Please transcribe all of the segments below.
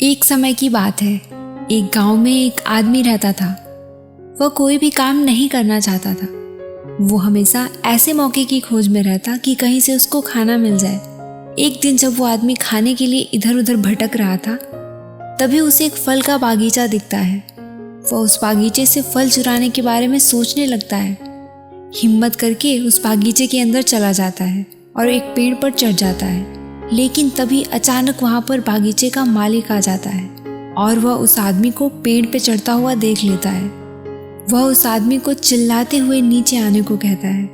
एक समय की बात है। एक गांव में एक आदमी रहता था। वह कोई भी काम नहीं करना चाहता था। वो हमेशा ऐसे मौके की खोज में रहता कि कहीं से उसको खाना मिल जाए। एक दिन जब वो आदमी खाने के लिए इधर उधर भटक रहा था, तभी उसे एक फल का बागीचा दिखता है। वह उस बागीचे से फल चुराने के बारे में सोचने लगता है। हिम्मत करके उस बागीचे के अंदर चला जाता है और एक पेड़ पर चढ़ जाता है। लेकिन तभी अचानक वहां पर बागीचे का मालिक आ जाता है और वह उस आदमी को पेड़ पे चढ़ता हुआ देख लेता है। वह उस आदमी को चिल्लाते हुए नीचे आने को कहता है,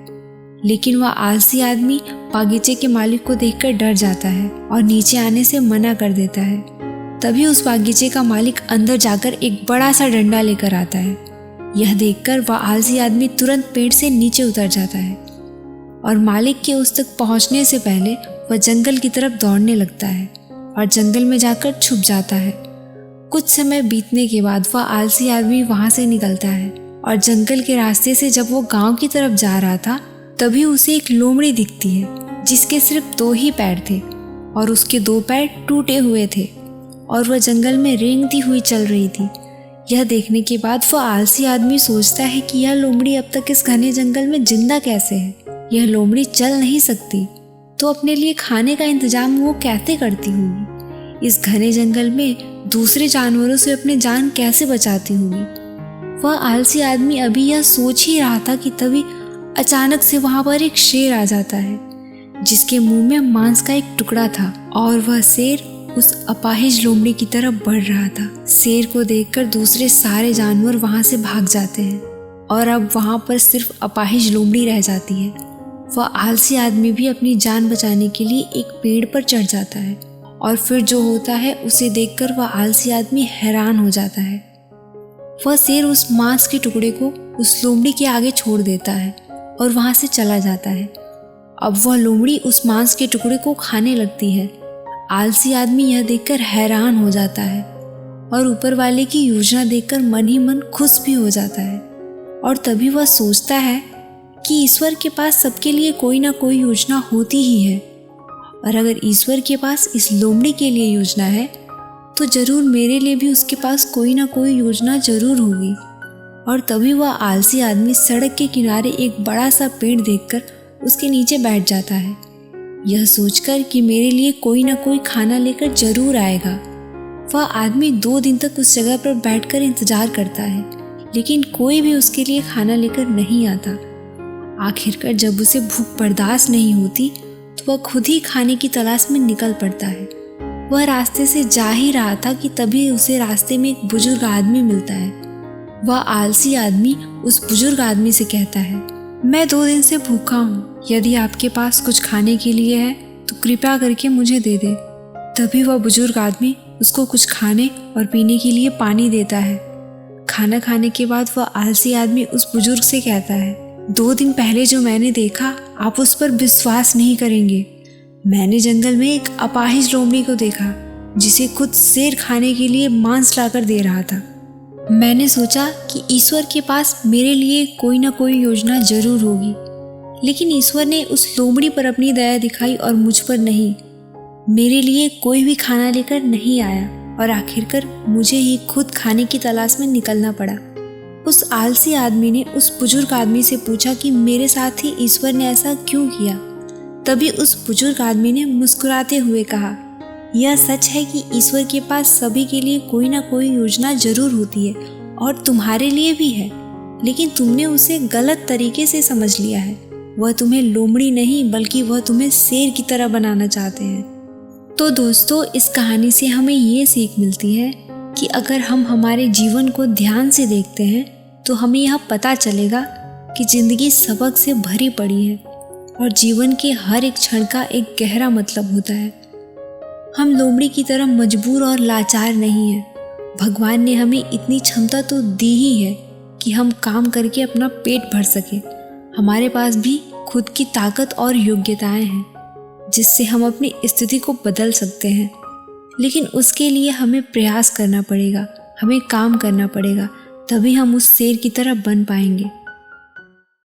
लेकिन वह आलसी आदमी बागीचे के मालिक को देखकर डर जाता है और नीचे आने से मना कर देता है। तभी उस बागीचे का मालिक अंदर जाकर एक बड़ा सा डंडा लेकर आता है। यह देखकर वह आलसी आदमी तुरंत पेड़ से नीचे उतर जाता है और मालिक के उस तक पहुंचने से पहले वह जंगल की तरफ दौड़ने लगता है और जंगल में जाकर छुप जाता है। कुछ समय बीतने के बाद वह आलसी आदमी वहां से निकलता है और जंगल के रास्ते से जब वो गांव की तरफ जा रहा था, तभी उसे एक लोमड़ी दिखती है जिसके सिर्फ 2 ही पैर थे और उसके 2 पैर टूटे हुए थे और वह जंगल में रेंगती हुई चल रही थी। यह देखने के बाद वह आलसी आदमी सोचता है कि यह लोमड़ी अब तक इस घने जंगल में जिंदा कैसे है। यह लोमड़ी चल नहीं सकती, तो अपने लिए खाने का इंतजाम वो कैसे करती होगी। इस घने जंगल में दूसरे जानवरों से अपनी जान कैसे बचाती होगी। वह आलसी आदमी अभी यह सोच ही रहा था कि तभी अचानक से वहां पर एक शेर आ जाता है जिसके मुंह में मांस का एक टुकड़ा था और वह शेर उस अपाहिज लोमड़ी की तरफ बढ़ रहा था। शेर को देखकर दूसरे सारे जानवर वहां से भाग जाते हैं और अब वहां पर सिर्फ अपाहिज लोमड़ी रह जाती है। वह आलसी आदमी भी अपनी जान बचाने के लिए एक पेड़ पर चढ़ जाता है और फिर जो होता है उसे देखकर वह आलसी आदमी हैरान हो जाता है। वह शेर उस मांस के टुकड़े को उस लोमड़ी के आगे छोड़ देता है और वहां से चला जाता है। अब वह लोमड़ी उस मांस के टुकड़े को खाने लगती है। आलसी आदमी यह देखकर हैरान हो जाता है और ऊपर वाले की योजना देखकर मन ही मन खुश भी हो जाता है। और तभी वह सोचता है कि ईश्वर के पास सबके लिए कोई ना कोई योजना होती ही है, और अगर ईश्वर के पास इस लोमड़ी के लिए योजना है तो जरूर मेरे लिए भी उसके पास कोई ना कोई योजना जरूर होगी। और तभी वह आलसी आदमी सड़क के किनारे एक बड़ा सा पेड़ देखकर उसके नीचे बैठ जाता है, यह सोचकर कि मेरे लिए कोई ना कोई खाना लेकर जरूर आएगा। वह आदमी 2 दिन तक उस जगह पर बैठकर इंतजार करता है, लेकिन कोई भी उसके लिए खाना लेकर नहीं आता। आखिरकार जब उसे भूख बर्दाश्त नहीं होती तो वह खुद ही खाने की तलाश में निकल पड़ता है। वह रास्ते से जा ही रहा था कि तभी उसे रास्ते में एक बुजुर्ग आदमी मिलता है। वह आलसी आदमी उस बुजुर्ग आदमी से कहता है, मैं 2 दिन से भूखा हूँ, यदि आपके पास कुछ खाने के लिए है तो कृपया करके मुझे दे दे। तभी वह बुजुर्ग आदमी उसको कुछ खाने और पीने के लिए पानी देता है। खाना खाने के बाद वह आलसी आदमी उस बुजुर्ग से कहता है, 2 दिन पहले जो मैंने देखा आप उस पर विश्वास नहीं करेंगे। मैंने जंगल में एक अपाहिज लोमड़ी को देखा जिसे खुद शेर खाने के लिए मांस लाकर दे रहा था। मैंने सोचा कि ईश्वर के पास मेरे लिए कोई ना कोई योजना जरूर होगी, लेकिन ईश्वर ने उस लोमड़ी पर अपनी दया दिखाई और मुझ पर नहीं। मेरे लिए कोई भी खाना लेकर नहीं आया और आखिरकार मुझे ही खुद खाने की तलाश में निकलना पड़ा। उस आलसी आदमी ने उस बुजुर्ग आदमी से पूछा कि मेरे साथ ही ईश्वर ने ऐसा क्यों किया। तभी उस बुजुर्ग आदमी ने मुस्कुराते हुए कहा, यह सच है कि ईश्वर के पास सभी के लिए कोई ना कोई योजना जरूर होती है और तुम्हारे लिए भी है, लेकिन तुमने उसे गलत तरीके से समझ लिया है। वह तुम्हें लोमड़ी नहीं बल्कि वह तुम्हें शेर की तरह बनाना चाहते हैं। तो दोस्तों, इस कहानी से हमें ये सीख मिलती है कि अगर हम हमारे जीवन को ध्यान से देखते हैं तो हमें यह पता चलेगा कि जिंदगी सबक से भरी पड़ी है और जीवन के हर एक क्षण का एक गहरा मतलब होता है। हम लोमड़ी की तरह मजबूर और लाचार नहीं हैं। भगवान ने हमें इतनी क्षमता तो दी ही है कि हम काम करके अपना पेट भर सके। हमारे पास भी खुद की ताकत और योग्यताएं हैं जिससे हम अपनी स्थिति को बदल सकते हैं, लेकिन उसके लिए हमें प्रयास करना पड़ेगा, हमें काम करना पड़ेगा, तभी हम उस शेर की तरह बन पाएंगे।